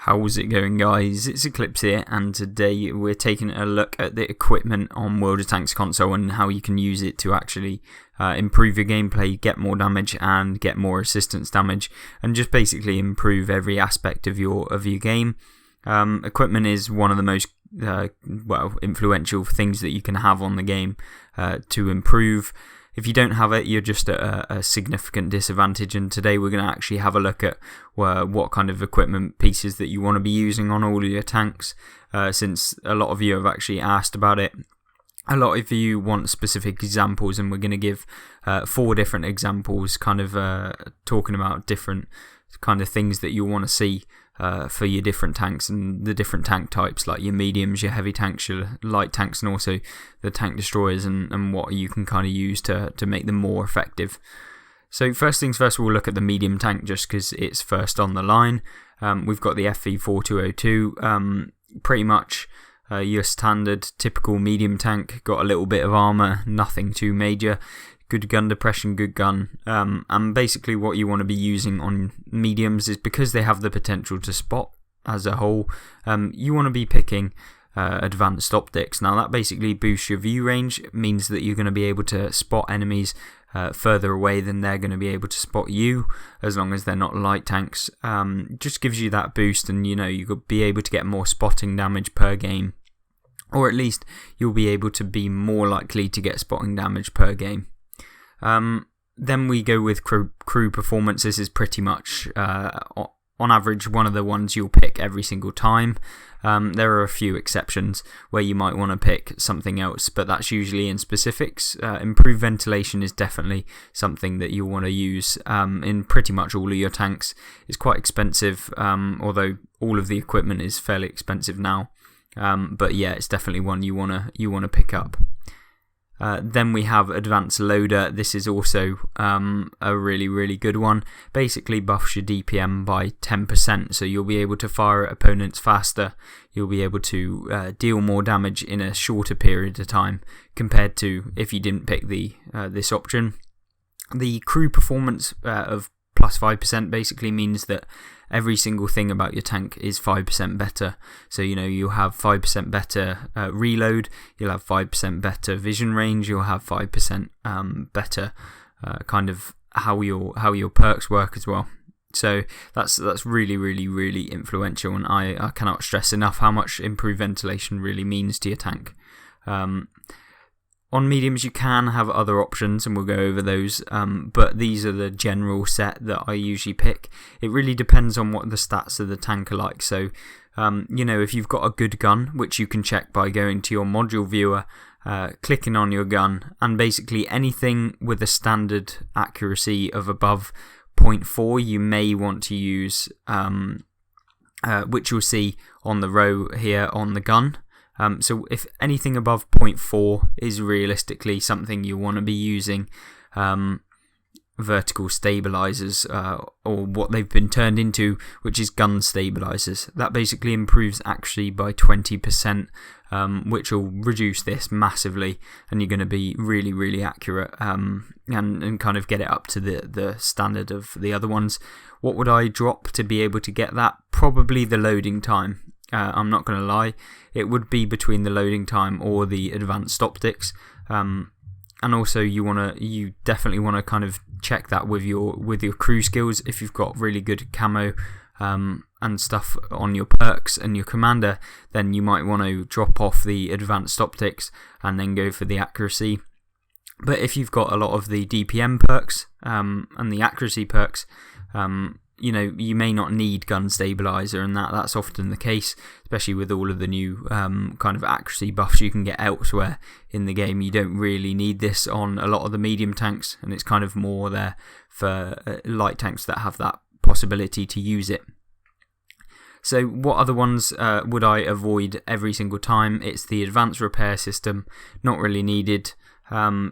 How's it going, guys? It's Eclipse here, and today we're taking a look at the equipment on World of Tanks console and how you can use it to actually improve your gameplay, get more damage and get more assistance damage, and just basically improve every aspect of your game. Equipment is one of the most influential things that you can have on the game to improve. If you don't have it, you're just at a significant disadvantage, and today we're going to actually have a look at what kind of equipment pieces that you want to be using on all of your tanks, since a lot of you have actually asked about it. A lot of you want specific examples, and we're going to give 4 different examples, kind of talking about different kind of things that you want to see for your different tanks and the different tank types, like your mediums, your heavy tanks, your light tanks, and also the tank destroyers, and what you can kind of use to make them more effective. So first things first, we'll look at the medium tank just because it's first on the line. We've got the FV4202, pretty much your standard typical medium tank, got a little bit of armour, nothing too major. Good gun depression, good gun, and basically what you want to be using on mediums is, because they have the potential to spot as a whole, you want to be picking advanced optics. Now that basically boosts your view range, means that you're going to be able to spot enemies further away than they're going to be able to spot you, as long as they're not light tanks. Just gives you that boost, and you could be able to get more spotting damage per game, or at least you'll be able to be more likely to get spotting damage per game. Then we go with crew performance. This is pretty much, on average, one of the ones you'll pick every single time. There are a few exceptions where you might want to pick something else, but that's usually in specifics. Improved ventilation is definitely something that you'll want to use in pretty much all of your tanks. It's quite expensive, although all of the equipment is fairly expensive now. But yeah, it's definitely one you wanna pick up. Then we have Advanced Loader. This is also a really good one. Basically buffs your DPM by 10%, so you'll be able to fire at opponents faster. You'll be able to deal more damage in a shorter period of time compared to if you didn't pick this option. The crew performance of plus 5% basically means that every single thing about your tank is 5% better. So you'll have 5% better reload, you'll have 5% better vision range, you'll have 5% better kind of how your perks work as well. So that's really influential, and I cannot stress enough how much improved ventilation really means to your tank. On mediums, you can have other options, and we'll go over those, but these are the general set that I usually pick. It really depends on what the stats of the tank are like. So, if you've got a good gun, which you can check by going to your module viewer, clicking on your gun, and basically anything with a standard accuracy of above 0.4, you may want to use, which you'll see on the row here on the gun. So if anything above 0.4 is realistically something you want to be using, vertical stabilizers, or what they've been turned into, which is gun stabilizers. That basically improves accuracy by 20%, which will reduce this massively, and you're going to be really accurate, and kind of get it up to the standard of the other ones. What would I drop to be able to get that? Probably the loading time. I'm not going to lie, it would be between the loading time or the advanced optics, and also you definitely want to kind of check that with your crew skills. If you've got really good camo and stuff on your perks and your commander, then you might want to drop off the advanced optics and then go for the accuracy. But if you've got a lot of the DPM perks and the accuracy perks, you may not need gun stabilizer, and that's often the case, especially with all of the new kind of accuracy buffs you can get elsewhere in the game. You don't really need this on a lot of the medium tanks, and it's kind of more there for light tanks that have that possibility to use it. So what other ones would I avoid every single time? It's the advanced repair system, not really needed.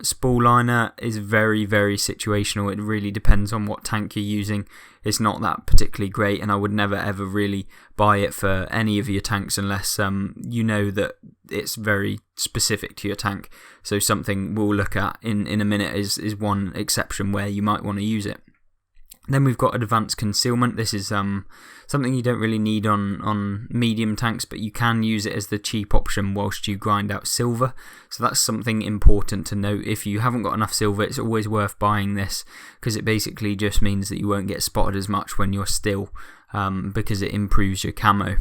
Spool liner is very situational. It really depends on what tank you're using. It's not that particularly great, and I would never ever really buy it for any of your tanks unless you know that it's very specific to your tank. So something we'll look at in a minute is one exception where you might want to use it. Then we've got advanced concealment. This is something you don't really need on medium tanks, but you can use it as the cheap option whilst you grind out silver. So that's something important to note. If you haven't got enough silver, it's always worth buying this, because it basically just means that you won't get spotted as much when you're still, because it improves your camo.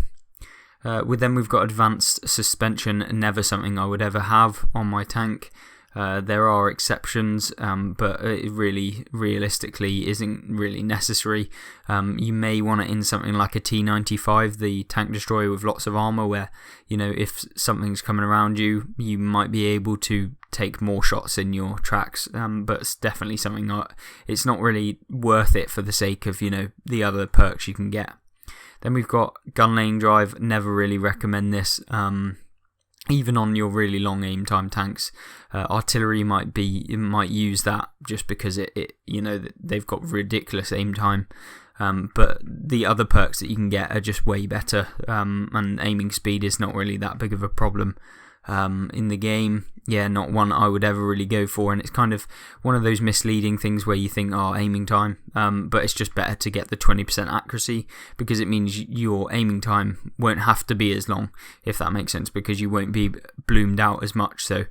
Then we've got advanced suspension, never something I would ever have on my tank. There are exceptions, but it really, realistically, isn't really necessary. You may want it in something like a T95, the tank destroyer with lots of armor, where, you know, if something's coming around you, you might be able to take more shots in your tracks. But it's definitely something it's not really worth it for the sake of, you know, the other perks you can get. Then we've got gun lane drive. Never really recommend this. Even on your really long aim time tanks, artillery might use that just because it you know, they've got ridiculous aim time. But the other perks that you can get are just way better, and aiming speed is not really that big of a problem in the game. Yeah, not one I would ever really go for, and it's kind of one of those misleading things where you think, oh, aiming time, but it's just better to get the 20% accuracy, because it means your aiming time won't have to be as long, if that makes sense, because you won't be bloomed out as much. So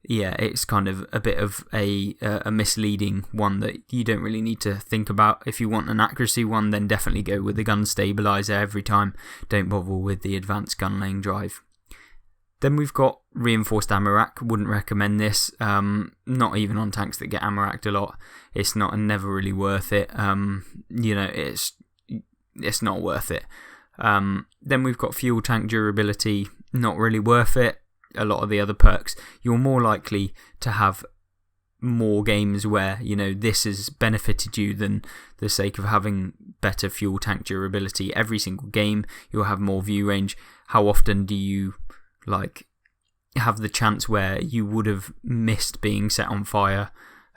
yeah, it's kind of a bit of a misleading one that you don't really need to think about. If you want an accuracy one, then definitely go with the gun stabilizer every time. Don't bother with the advanced gun lane drive. Then we've got reinforced ammo rack. Wouldn't recommend this, not even on tanks that get ammo racked a lot. It's never really worth it. You know, it's not worth it. Then we've got fuel tank durability. Not really worth it. A lot of the other perks, you're more likely to have more games where, you know, this has benefited you than the sake of having better fuel tank durability. Every single game you'll have more view range. How often do you have the chance where you would have missed being set on fire?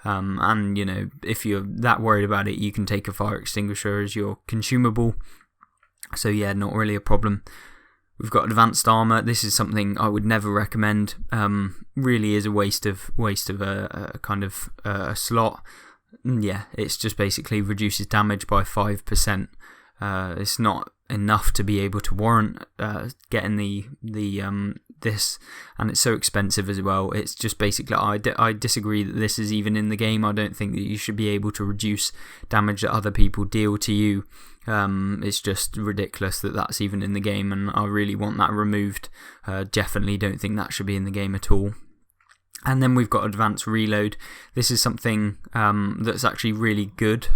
And, you know, if you're that worried about it, you can take a fire extinguisher as your consumable. So yeah, not really a problem. We've got advanced armor. This is something I would never recommend. Really is a waste of a kind of a slot. Yeah, it's just basically reduces damage by 5%. It's not enough to be able to warrant getting this, and it's so expensive as well. It's just basically, I disagree that this is even in the game. I don't think that you should be able to reduce damage that other people deal to you. It's just ridiculous that that's even in the game, and I really want that removed. Definitely don't think that should be in the game at all. And then we've got advanced reload. This is something that's actually really good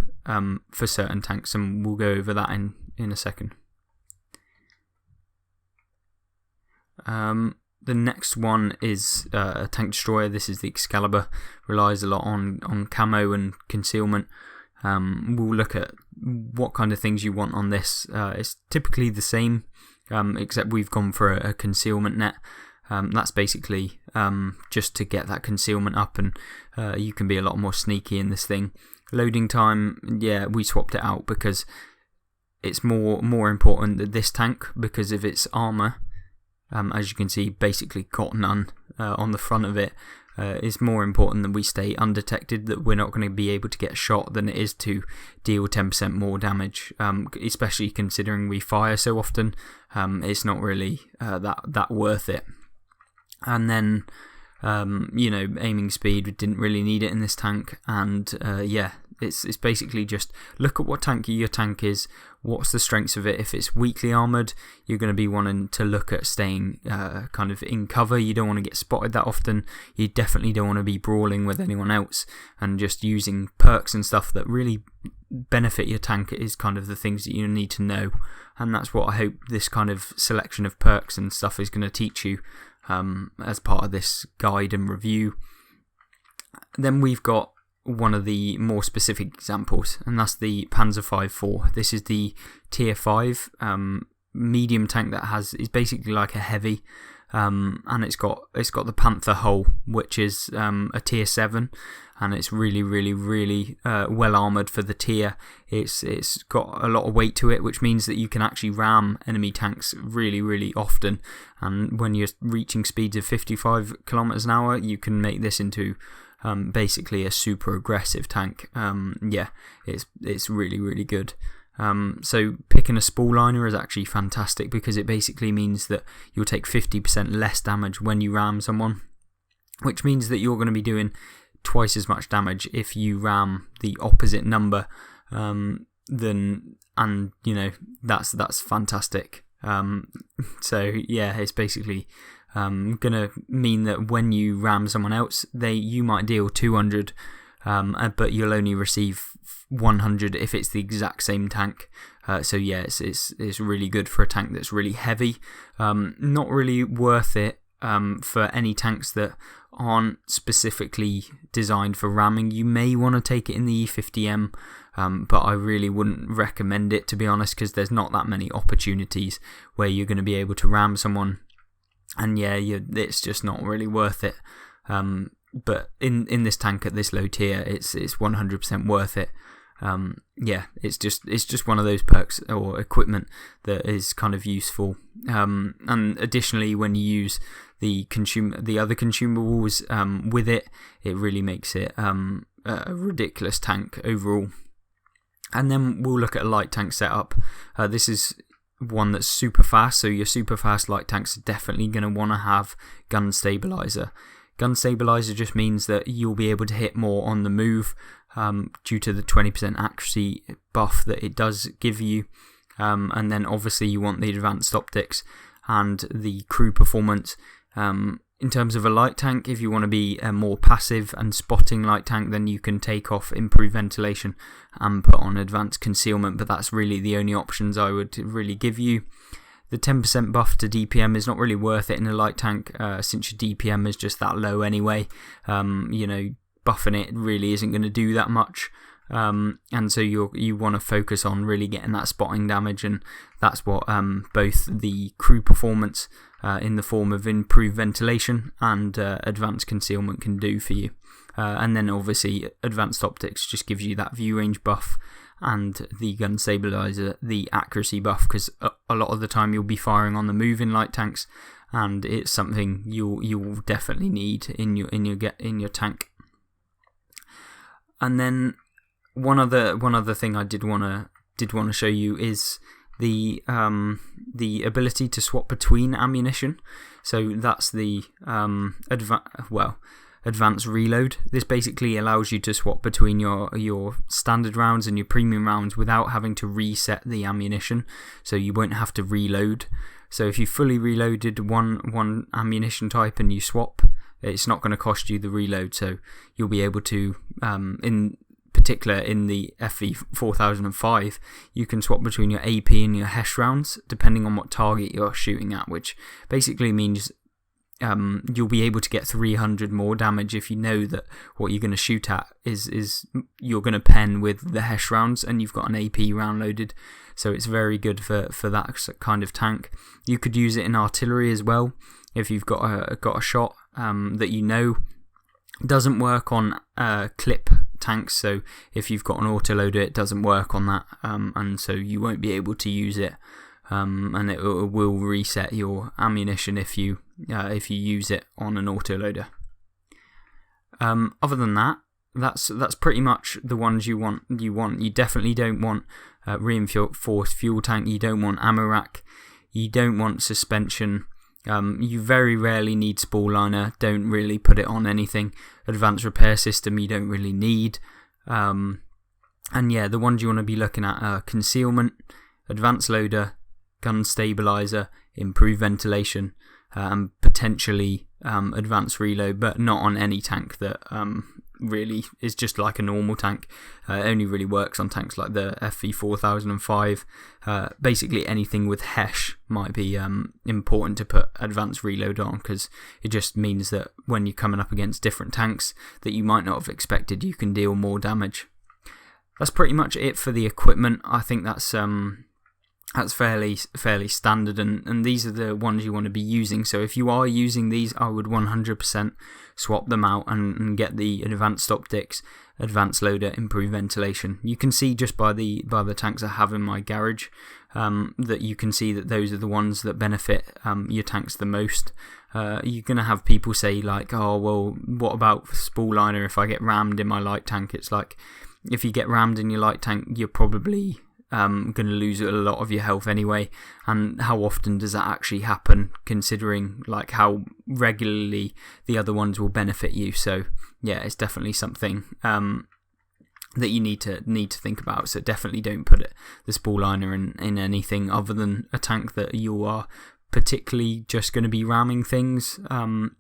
for certain tanks, and we'll go over that in a second. The next one is a tank destroyer. This is the Excalibur. Relies a lot on camo and concealment. We'll look at what kind of things you want on this. It's typically the same, except we've gone for a concealment net. That's basically just to get that concealment up, and you can be a lot more sneaky in this thing. Loading time, yeah, we swapped it out because it's more important than this tank because of its armor. As you can see, basically got none on the front of it. It's more important that we stay undetected, that we're not going to be able to get shot, than it is to deal 10% more damage, especially considering we fire so often. It's not really that worth it. And then, you know, aiming speed, we didn't really need it in this tank, and yeah, it's basically just look at what tank your tank is, what's the strengths of it. If it's weakly armoured, you're going to be wanting to look at staying kind of in cover. You don't want to get spotted that often. You definitely don't want to be brawling with anyone else, and just using perks and stuff that really benefit your tank is kind of the things that you need to know, and that's what I hope this kind of selection of perks and stuff is going to teach you as part of this guide and review. Then we've got one of the more specific examples, and that's the Panzer 5.4. This is the tier 5 medium tank that is basically like a heavy, and it's got the Panther hull, which is a tier 7, and it's really well armoured for the tier. It's got a lot of weight to it, which means that you can actually ram enemy tanks really often, and when you're reaching speeds of 55 kilometers an hour, you can make this into basically a super aggressive tank. It's really, really good. So picking a spool liner is actually fantastic because it basically means that you'll take 50% less damage when you ram someone, which means that you're going to be doing twice as much damage if you ram the opposite number. That's fantastic. It's basically gonna mean that when you ram someone else, you might deal 200, but you'll only receive 100 if it's the exact same tank. It's really good for a tank that's really heavy. Not really worth it for any tanks that aren't specifically designed for ramming. You may want to take it in the E50M, but I really wouldn't recommend it, to be honest, because there's not that many opportunities where you're going to be able to ram someone, and it's just not really worth it. But in this tank at this low tier, it's 100% worth it. It's just one of those perks or equipment that is kind of useful. And additionally, when you use the other consumables with it, it really makes it a ridiculous tank overall. And then we'll look at a light tank setup. This is one that's super fast, so your super fast light tanks are definitely going to want to have gun stabilizer. Gun stabilizer just means that you'll be able to hit more on the move due to the 20% accuracy buff that it does give you. And then obviously you want the advanced optics and the crew performance. In terms of a light tank, if you want to be a more passive and spotting light tank, then you can take off improved ventilation and put on advanced concealment, but that's really the only options I would really give you. The 10% buff to DPM is not really worth it in a light tank, since your DPM is just that low anyway. Buffing it really isn't going to do that much. And so you want to focus on really getting that spotting damage, and that's what both the crew performance in the form of improved ventilation and advanced concealment can do for you. And then obviously advanced optics just gives you that view range buff, and the gun stabilizer the accuracy buff, because a lot of the time you'll be firing on the move in light tanks, and it's something you'll definitely need in your tank. And then one other thing I did want to show you is the ability to swap between ammunition. So that's the advanced reload. This basically allows you to swap between your standard rounds and your premium rounds without having to reset the ammunition. So you won't have to reload. So if you fully reloaded one ammunition type and you swap, it's not going to cost you the reload. So you'll be able to, in particular in the FV4005, you can swap between your AP and your HESH rounds depending on what target you're shooting at, which basically means you'll be able to get 300 more damage if you know that what you're going to shoot at is you're going to pen with the HESH rounds and you've got an AP round loaded. So it's very good for that kind of tank. You could use it in artillery as well if you've got a shot that you know doesn't work on clip tanks. So if you've got an autoloader, it doesn't work on that, and so you won't be able to use it, and it will reset your ammunition if you use it on an autoloader. Other than that, that's pretty much the ones you want. You definitely don't want reinforced fuel tank. You don't want ammo rack. You don't want suspension. You very rarely need spool liner. Don't really put it on anything. Advanced repair system you don't really need. And the ones you want to be looking at are concealment, advanced loader, gun stabilizer, improved ventilation, and potentially advanced reload, but not on any tank that really is just like a normal tank. It only really works on tanks like the FV4005. Basically anything with HESH might be important to put advanced reload on, because it just means that when you're coming up against different tanks that you might not have expected, you can deal more damage. That's pretty much it for the equipment. I think that's fairly standard, and these are the ones you want to be using. So if you are using these, I would 100% swap them out and get the advanced optics, advanced loader, improved ventilation. You can see just by the tanks I have in my garage, that you can see that those are the ones that benefit your tanks the most. You're going to have people say like, oh well, what about spool liner if I get rammed in my light tank? It's like, if you get rammed in your light tank, you're probably going to lose a lot of your health anyway, and how often does that actually happen, considering like how regularly the other ones will benefit you? So yeah, it's definitely something that you need to think about. So definitely don't put the spool liner in anything other than a tank that you are particularly just going to be ramming things.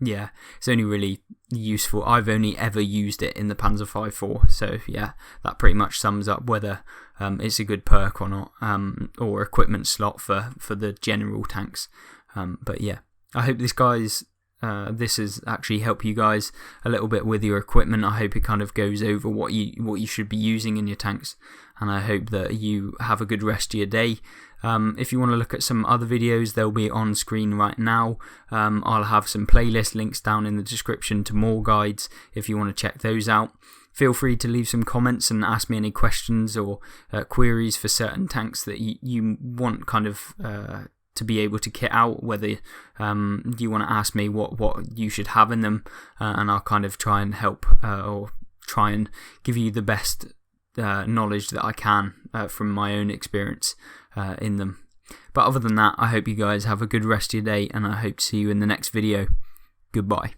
Yeah, it's only really useful. I've only ever used it in the Panzer 5.4, so yeah, that pretty much sums up whether it's a good perk or not, or equipment slot for the general tanks. But yeah, I hope this has actually helped you guys a little bit with your equipment. I hope it kind of goes over what you should be using in your tanks, and I hope that you have a good rest of your day. If you want to look at some other videos, they'll be on screen right now. I'll have some playlist links down in the description to more guides if you want to check those out. Feel free to leave some comments and ask me any questions or queries for certain tanks that you want kind of to be able to kit out, whether you want to ask me what you should have in them, and I'll kind of try and help or try and give you the best knowledge that I can from my own experience in them. But other than that, I hope you guys have a good rest of your day, and I hope to see you in the next video. Goodbye.